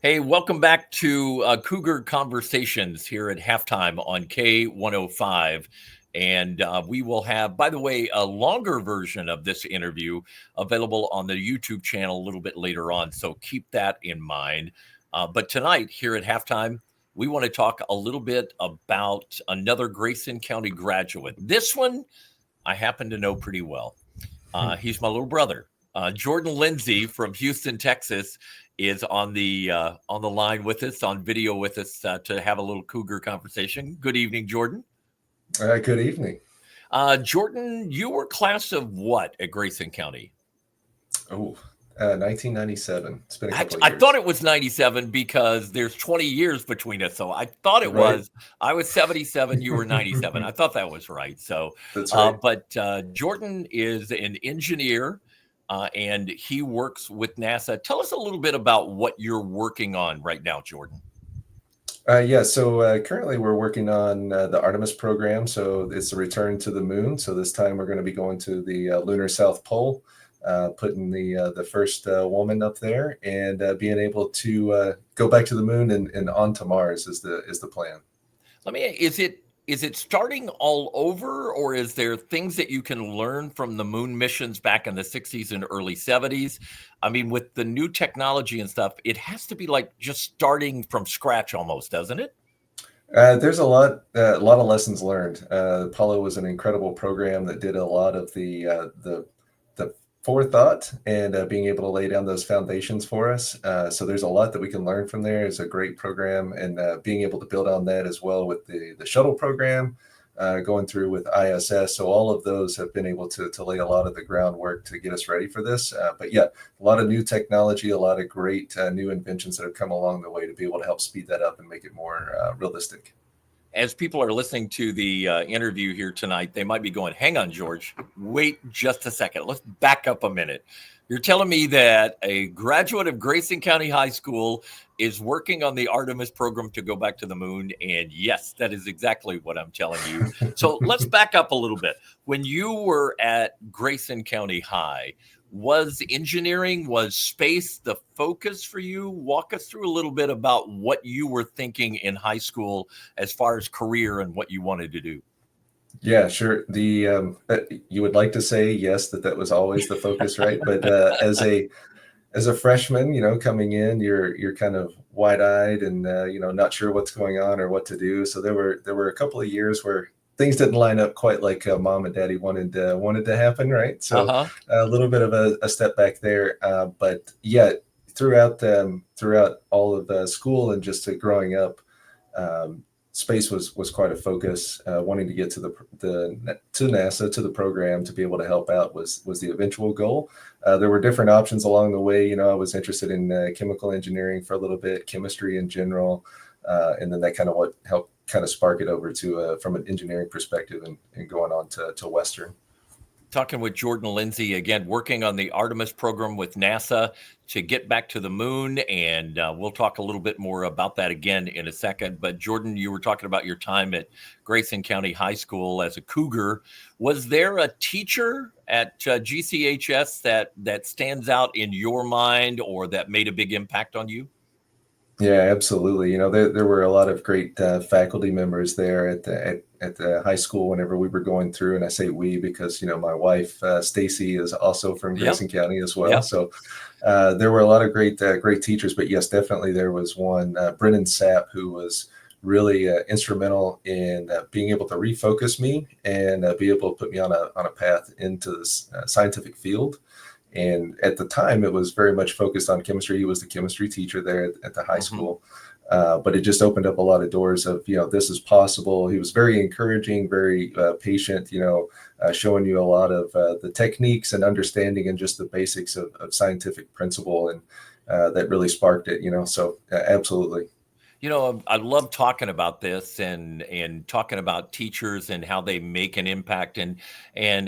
Hey, welcome back to Cougar Conversations here at halftime on K105. And we will have, by the way, a longer version of this interview available on the YouTube channel a little bit later on. So keep that in mind. But tonight, here at halftime, we want to talk a little bit about another Grayson County graduate. This one I happen to know pretty well. He's my little brother. Jordan Lindsey from Houston, Texas, is on the line with us, on video with us, to have a little Cougar conversation. Good evening, Jordan. Good evening. Jordan, you were class of what at Grayson County? 1997. It's been a couple of I years. thought it was 97 because there's 20 years between us. So I thought it was. I was 77. You were 97. I thought that was right. So That's right. But Jordan is an engineer. And he works with NASA. Tell us a little bit about what you're working on right now, Jordan. So currently we're working on the Artemis program. So it's a return to the moon. So this time we're going to be going to the Lunar South Pole, putting the first woman up there, and being able to go back to the moon and onto Mars is the plan. Is it starting all over, or is there things that you can learn from the moon missions back in the 60s and early 70s? I mean, with the new technology and stuff, it has to be like just starting from scratch almost, doesn't it? There's a lot of lessons learned. Apollo was an incredible program that did a lot of the forethought and being able to lay down those foundations for us. So there's a lot that we can learn from there. It's a great program, and being able to build on that as well with the shuttle program, going through with ISS. So all of those have been able to lay a lot of the groundwork to get us ready for this. But yeah, a lot of new technology, a lot of great new inventions that have come along the way to be able to help speed that up and make it more realistic. As people are listening to the interview here tonight, they might be going, hang on, George, wait just a second. Let's back up a minute. You're telling me that a graduate of Grayson County High School is working on the Artemis program to go back to the moon. And yes, that is exactly what I'm telling you. So let's back up a little bit. When you were at Grayson County High, was engineering, was space the focus for you? Walk us through a little bit about what you were thinking in high school as far as career and what you wanted to do. Yeah, sure. You would like to say yes, that was always the focus, right? But as a freshman, coming in, you're kind of wide-eyed and not sure what's going on or what to do. So there were a couple of years where things didn't line up quite like mom and daddy wanted to happen, right? So a little bit of a step back there, but yeah, throughout all of the school and just growing up, space was quite a focus. Wanting to get to to NASA, to the program, to be able to help out was the eventual goal. There were different options along the way. I was interested in chemical engineering for a little bit, chemistry in general, and then that kind of what helped kind of spark it over to from an engineering perspective and going on to Western. Talking with Jordan Lindsey, again, working on the Artemis program with NASA to get back to the moon. And we'll talk a little bit more about that again in a second. But Jordan, you were talking about your time at Grayson County High School as a Cougar. Was there a teacher at GCHS that stands out in your mind or that made a big impact on you? Yeah, absolutely. There were a lot of great faculty members there at the high school whenever we were going through, and I say we because my wife Stacy is also from Grayson County as well. Yep. So there were a lot of great teachers, but yes, definitely there was one, Brennan Sapp, who was really instrumental in being able to refocus me and be able to put me on a path into this scientific field. And at the time, it was very much focused on chemistry. He was the chemistry teacher there at the high school. But it just opened up a lot of doors of, this is possible. He was very encouraging, very patient, showing you a lot of the techniques and understanding and just the basics of scientific principle. And that really sparked it, so absolutely. I love talking about this and talking about teachers and how they make an impact. And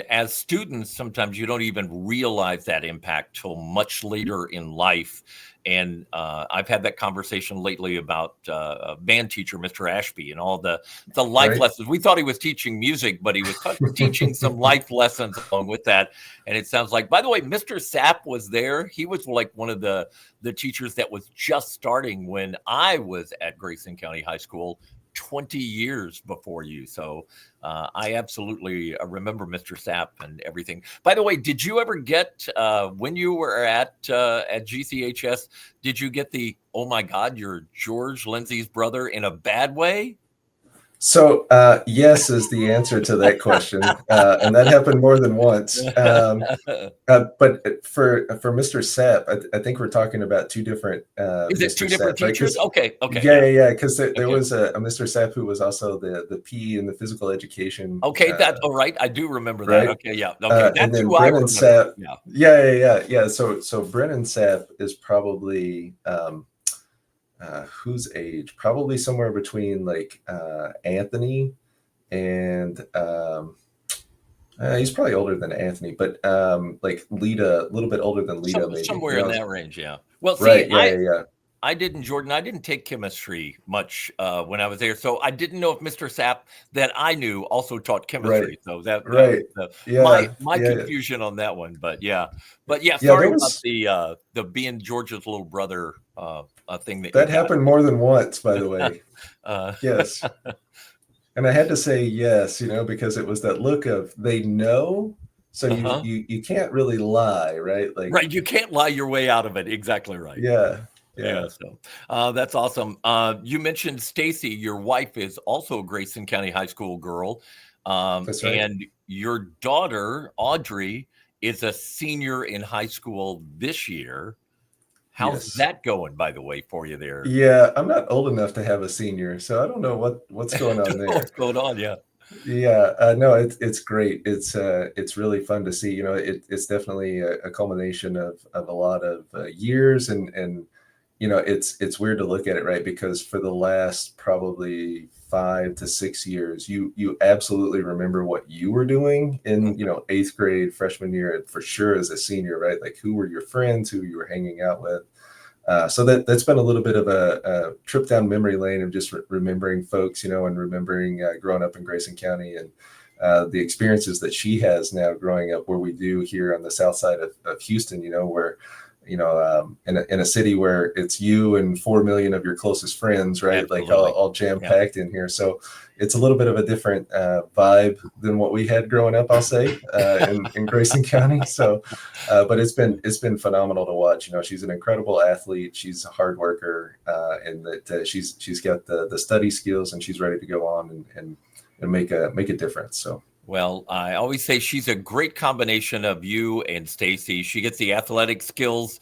as students, sometimes you don't even realize that impact till much later in life. And I've had that conversation lately about a band teacher, Mr. Ashby, and all the life lessons. We thought he was teaching music, but he was teaching some life lessons along with that. And it sounds like, by the way, Mr. Sapp was there. He was like one of the teachers that was just starting when I was at Grayson County High School 20 years before you. So I absolutely remember Mr. Sapp and everything. By the way, did you ever get, when you were at GCHS, did you get the, oh my God, you're George Lindsey's brother in a bad way? So yes is the answer to that question, and that happened more than once. But for Mr. Sapp, I think we're talking about two different Is it two Mr. different Sapp, right? teachers? Okay. Yeah. Because there Okay. was a Mr. Sapp who was also the PE and the physical education. Okay, that's all right. I do remember that. Right. Okay, yeah. Okay, And that's then who I Brennan remember. Sapp. Yeah. Yeah. So Brennan Sapp is probably whose age? Probably somewhere between like Anthony and he's probably older than Anthony, but like Lita, a little bit older than Lita, maybe. Somewhere in that range, yeah. Well, see, Right, yeah. I didn't, Jordan, I didn't take chemistry much when I was there. So I didn't know if Mr. Sapp that I knew also taught chemistry. Right. So that Right. was my confusion on that one. But yeah, sorry about the being George's little brother thing that happened more than once, by the way. Yes. And I had to say yes, because it was that look of they know, so you can't really lie, right? Like, right, you can't lie your way out of it. Exactly right. Yeah. So that's awesome. You mentioned Stacy, your wife is also a Grayson County High School girl. That's right. And your daughter, Audrey, is a senior in high school this year. How's that going, by the way, for you there? Yeah, I'm not old enough to have a senior, so I don't know what's going on there. What's going on? Yeah. Yeah, no, it's great. It's really fun to see. It's definitely a culmination of a lot of years, and it's weird to look at it, right? Because for the last probably 5 to 6 years, you absolutely remember what you were doing in 8th grade, freshman year, and for sure as a senior, right? Like who were your friends, who you were hanging out with. So that's been a little bit of a trip down memory lane of just remembering folks, and remembering growing up in Grayson County and the experiences that she has now growing up where we do here on the south side of Houston, where, in a city where it's you and 4 million of your closest friends, right? Absolutely. Like all jam packed in here. So it's a little bit of a different vibe than what we had growing up, I'll say, in Grayson County. So, but it's been phenomenal to watch. She's an incredible athlete. She's a hard worker, and that she's got the study skills, and she's ready to go on and make a difference. So. Well, I always say she's a great combination of you and Stacy. She gets the athletic skills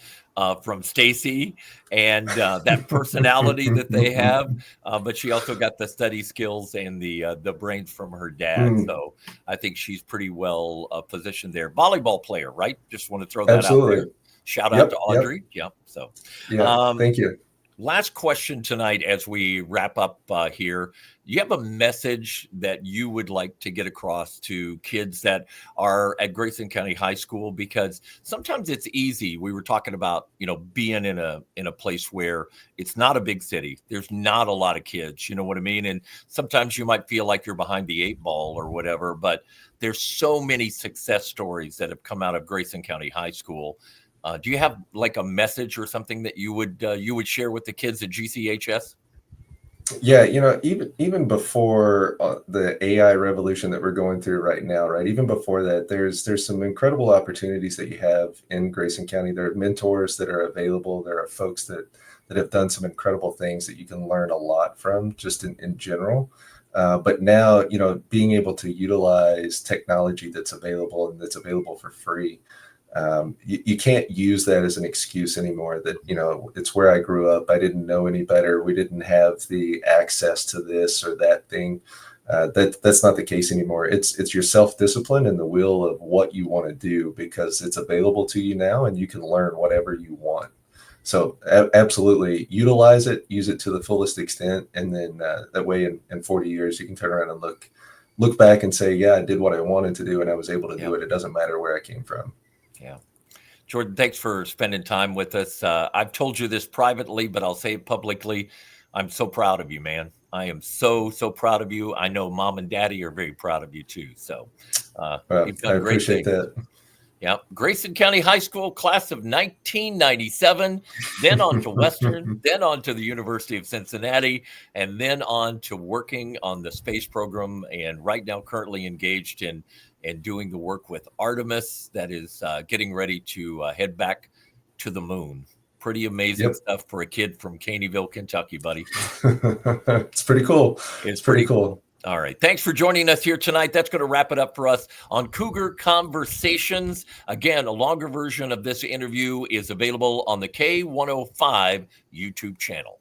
from Stacy and that personality that they have, but she also got the study skills and the brains from her dad. So I think she's pretty well positioned there. Volleyball player, right? Just want to throw that out there. Shout out to Audrey. Yep. So thank you. Last question tonight as we wrap up here. You have a message that you would like to get across to kids that are at Grayson County High School? Because sometimes it's easy. We were talking about, being in a place where it's not a big city. There's not a lot of kids, you know what I mean? And sometimes you might feel like you're behind the 8 ball or whatever, but there's so many success stories that have come out of Grayson County High School. Do you have like a message or something that you would share with the kids at GCHS? Yeah, even before the AI revolution that we're going through right now, right? Even before that, there's some incredible opportunities that you have in Grayson County. There are mentors that are available. There are folks that have done some incredible things that you can learn a lot from just in general. But now, being able to utilize technology that's available and that's available for free. You can't use that as an excuse anymore that, it's where I grew up. I didn't know any better. We didn't have the access to this or that thing. That's not the case anymore. It's your self-discipline and the will of what you want to do because it's available to you now and you can learn whatever you want. So absolutely utilize it, use it to the fullest extent. And then that way in 40 years, you can turn around and look back and say, yeah, I did what I wanted to do and I was able to do it. It doesn't matter where I came from. Yeah. Jordan, thanks for spending time with us. I've told you this privately, but I'll say it publicly. I'm so proud of you, man. I am so proud of you. I know mom and daddy are very proud of you too. So you've I done great appreciate things. that. Yeah. Grayson County High School, class of 1997, then on to Western, then on to the University of Cincinnati, and then on to working on the space program. And right now, currently engaged in doing the work with Artemis that is getting ready to head back to the moon. Pretty amazing stuff for a kid from Caneyville, Kentucky, buddy. It's pretty cool. It's pretty cool. All right. Thanks for joining us here tonight. That's going to wrap it up for us on Cougar Conversations. Again, a longer version of this interview is available on the K105 YouTube channel.